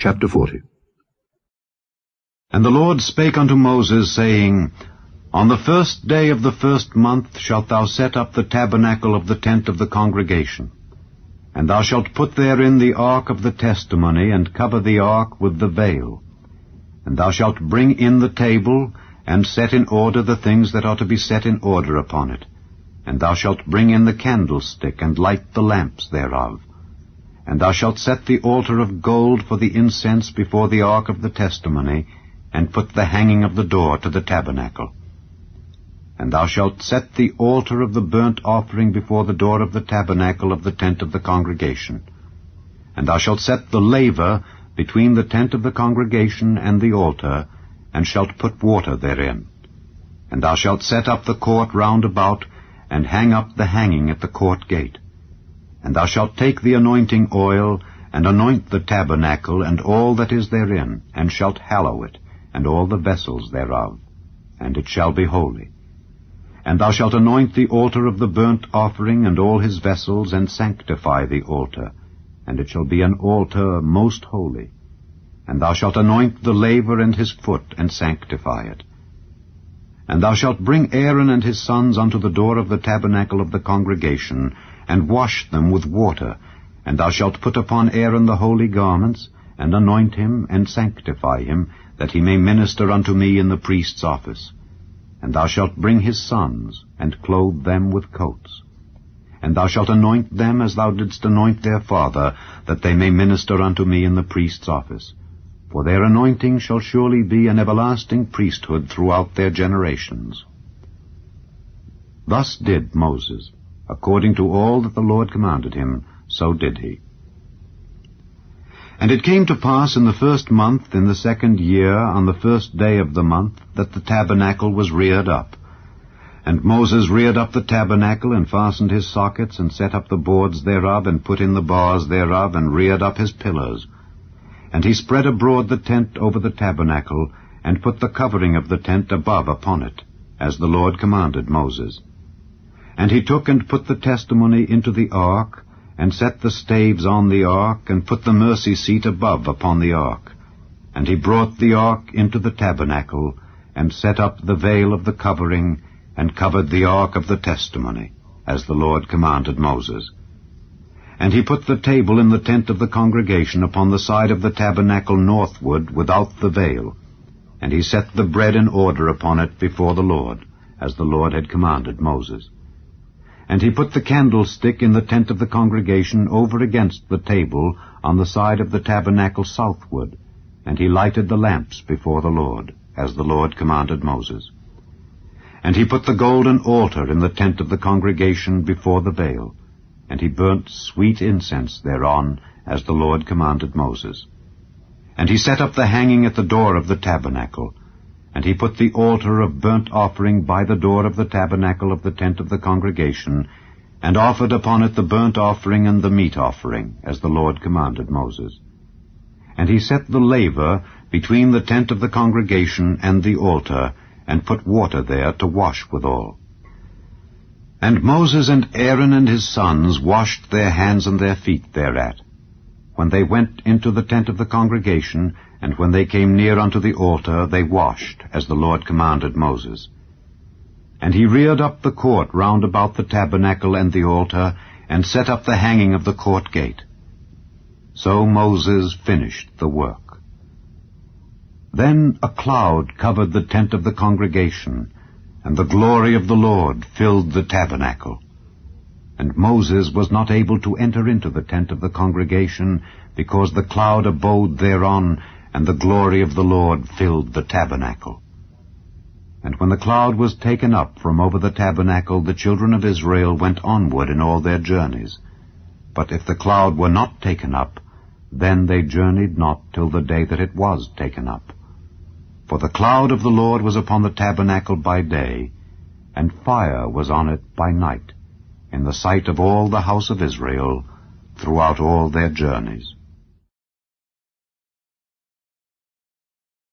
Chapter 40. And the Lord spake unto Moses, saying, On the 1st day of the 1st month shalt thou set up the tabernacle of the tent of the congregation. And thou shalt put therein the ark of the testimony, and cover the ark with the veil. And thou shalt bring in the table, and set in order the things that are to be set in order upon it. And thou shalt bring in the candlestick, and light the lamps thereof. And thou shalt set the altar of gold for the incense before the ark of the testimony, and put the hanging of the door to the tabernacle. And thou shalt set the altar of the burnt offering before the door of the tabernacle of the tent of the congregation. And thou shalt set the laver between the tent of the congregation and the altar, and shalt put water therein. And thou shalt set up the court round about, and hang up the hanging at the court gate. And thou shalt take the anointing oil, and anoint the tabernacle, and all that is therein, and shalt hallow it, and all the vessels thereof, and it shall be holy. And thou shalt anoint the altar of the burnt offering, and all his vessels, and sanctify the altar, and it shall be an altar most holy. And thou shalt anoint the laver and his foot, and sanctify it. And thou shalt bring Aaron and his sons unto the door of the tabernacle of the congregation, and wash them with water. And thou shalt put upon Aaron the holy garments, and anoint him, and sanctify him, that he may minister unto me in the priest's office. And thou shalt bring his sons, and clothe them with coats. And thou shalt anoint them as thou didst anoint their father, that they may minister unto me in the priest's office. For their anointing shall surely be an everlasting priesthood throughout their generations. Thus did Moses. According to all that the Lord commanded him, so did he. And it came to pass in the 1st month, in the 2nd year, on the 1st day of the month, that the tabernacle was reared up. And Moses reared up the tabernacle, and fastened his sockets, and set up the boards thereof, and put in the bars thereof, and reared up his pillars. And he spread abroad the tent over the tabernacle, and put the covering of the tent above upon it, as the Lord commanded Moses. And he took and put the testimony into the ark, and set the staves on the ark, and put the mercy seat above upon the ark. And he brought the ark into the tabernacle, and set up the veil of the covering, and covered the ark of the testimony, as the Lord commanded Moses. And he put the table in the tent of the congregation upon the side of the tabernacle northward, without the veil. And he set the bread in order upon it before the Lord, as the Lord had commanded Moses. And he put the candlestick in the tent of the congregation over against the table on the side of the tabernacle southward, and he lighted the lamps before the Lord, as the Lord commanded Moses. And he put the golden altar in the tent of the congregation before the veil, and he burnt sweet incense thereon, as the Lord commanded Moses. And he set up the hanging at the door of the tabernacle, and he put the altar of burnt offering by the door of the tabernacle of the tent of the congregation, and offered upon it the burnt offering and the meat offering, as the Lord commanded Moses. And he set the laver between the tent of the congregation and the altar, and put water there to wash withal. And Moses and Aaron and his sons washed their hands and their feet thereat, when they went into the tent of the congregation, and when they came near unto the altar, they washed, as the Lord commanded Moses. And he reared up the court round about the tabernacle and the altar, and set up the hanging of the court gate. So Moses finished the work. Then a cloud covered the tent of the congregation, and the glory of the Lord filled the tabernacle. And Moses was not able to enter into the tent of the congregation, because the cloud abode thereon, and the glory of the Lord filled the tabernacle. And when the cloud was taken up from over the tabernacle, the children of Israel went onward in all their journeys. But if the cloud were not taken up, then they journeyed not till the day that it was taken up. For the cloud of the Lord was upon the tabernacle by day, and fire was on it by night, in the sight of all the house of Israel, throughout all their journeys.